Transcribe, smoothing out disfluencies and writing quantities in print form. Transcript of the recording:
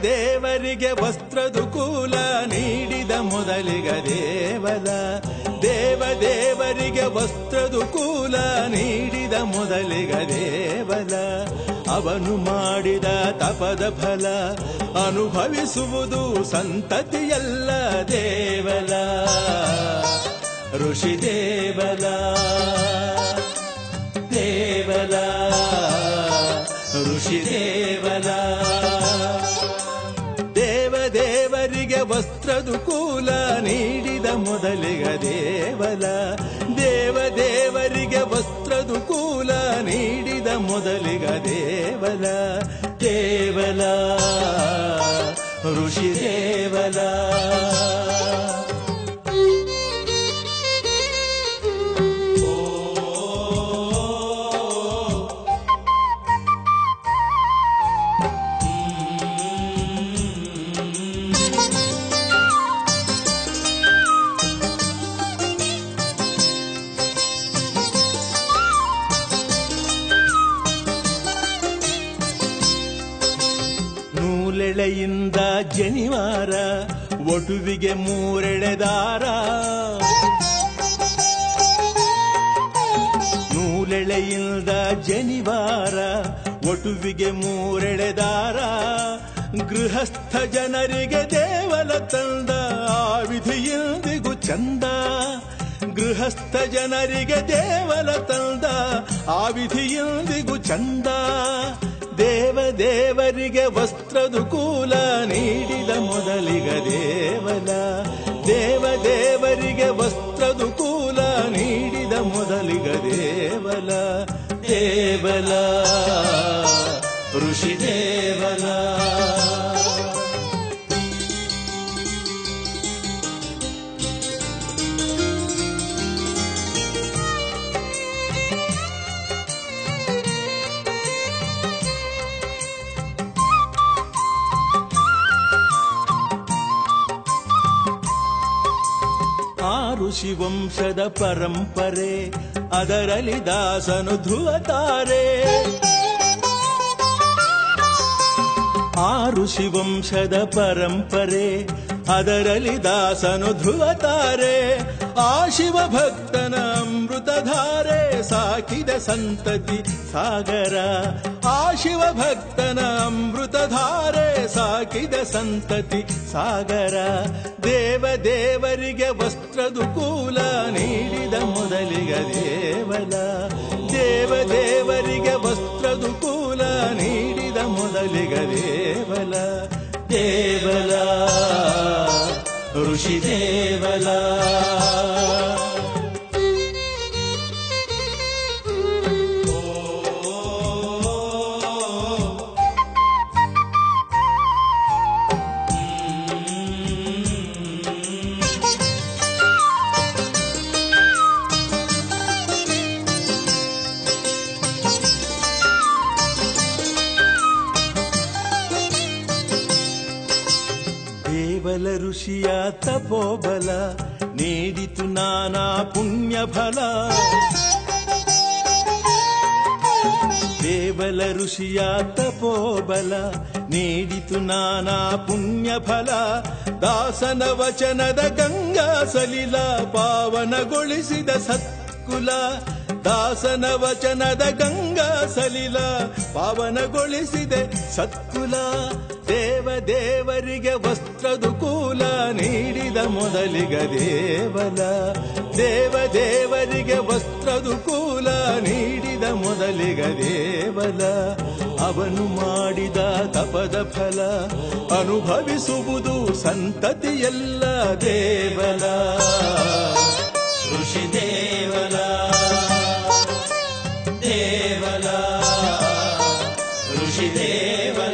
ದೇವರಿಗೆ ವಸ್ತ್ರದು ಕೂಲ ನೀಡಿದ ಮೊದಲಿಗ ದೇವಲ. ದೇವರಿಗೆ ವಸ್ತ್ರದು ಕೂಲ ನೀಡಿದ ಮೊದಲಿಗ ದೇವಲ. ಅವನು ಮಾಡಿದ ತಪದ ಫಲ ಅನುಭವಿಸುವುದು ಸಂತತಿಯಲ್ಲ ದೇವಲ. ಋಷಿ ದೇವಲ ದೇವಲ ಋಷಿ ದೇವಲ. ದೇವರಿಗೆ ವಸ್ತ್ರದು ಕೂಲ ನೀಡಿದ ಮೊದಲಿಗ ದೇವಲ. ದೇವರಿಗೆ ವಸ್ತ್ರದು ಕೂಲ ನೀಡಿದ ಮೊದಲಿಗ ದೇವಲ. ದೇವಲ ಋಷಿ ದೇವಲ. ನೂಲೆಳೆಯಿಂದ ಜನಿವಾರ ಒಟುವಿಗೆ ಮೂರೆಳೆದಾರ. ನೂಲೆಳೆಯಿಂದ ಜನಿವಾರ ಒಟುವಿಗೆ ಮೂರೆಳೆದಾರ. ಗೃಹಸ್ಥ ಜನರಿಗೆ ದೇವಲ ತಂದ ಆ ವಿಧಿಯಿಂದಿಗೂ ಚಂದ. ಗೃಹಸ್ಥ ಜನರಿಗೆ ದೇವಲ ತಂದ ಆ ವಿಧಿಯಿಂದಿಗೂ ಚಂದ. ದೇವರಿಗೆ ವಸ್ತ್ರದು ಕೂಲ ನೀಡಿದ ಮೊದಲಿಗ ದೇವಲ. ದೇವರಿಗೆ ವಸ್ತ್ರದು ಕೂಲ ನೀಡಿದ ಮೊದಲಿಗ ದೇವಲ. ದೇವಲ ಋಷಿ ದೇವಲ. ಋಷಿ ವಂಶದ ಪರಂಪರೆ ಅದರಲ್ಲಿ ದಾಸನು ಧ್ರುವತಾರೆ. ಆ ಋಷಿ ವಂಶದ ಪರಂಪರೆ ಅದರಲ್ಲಿ ದಾಸನು ಧ್ರುವತಾರೆ. ಆ ಶಿವ ಭಕ್ತನ ಅಮೃತಧಾರೆ ಸಾಕಿದ ಸಂತತಿ ಸಾಗರ. ಆ ಶಿವ ಭಕ್ತನ ಅಮೃತಧಾರೆ ಸಾಕಿದ ಸಂತತಿ ಸಾಗರ. ದೇವರಿಗೆ ವಸ್ತ್ರದು ಕೂಲ ನೀಡಿದ ಮೊದಲಿಗ ದೇವಲ. ದೇವರಿಗೆ ವಸ್ತ್ರದು ಕೂಲ ನೀಡಿದ ಮೊದಲಿಗ ದೇವಲ. ದೇವಲ ಋಷಿ ದೇವಲ. ದೇವಲ ಋಷಿಯ ತಪೋಬಲ ನೀಡಿತು ನಾನಾ ಪುಣ್ಯ ಫಲ. ದೇವಲ ಋಷಿಯ ತಪೋಬಲ ನೀಡಿತು ನಾನಾ ಪುಣ್ಯ ಫಲ. ದಾಸನ ವಚನದ ಗಂಗಾ ಸಲಿಲ ಪಾವನಗೊಳಿಸಿದ ಸತ್ಕುಲ. ದಾಸನ ವಚನದ ಗಂಗಾ ಸಲಿಲ ಪಾವನಗೊಳಿಸಿದೆ ಸತ್ಕುಲ. ದೇವರಿಗೆ ವಸ್ತ್ರದು ಕೂಲ ನೀಡಿದ ಮೊದಲಿಗ ದೇವಲ. ದೇವರಿಗೆ ವಸ್ತ್ರದು ಕೂಲ ನೀಡಿದ ಮೊದಲಿಗ ದೇವಲ. ಅವನು ಮಾಡಿದ ತಪದ ಫಲ ಅನುಭವಿಸುವುದು ಸಂತತಿಯಲ್ಲ ದೇವಲ. ಋಷಿ ದೇವಲ ದೇವಲ ಋಷಿ ದೇವಲ.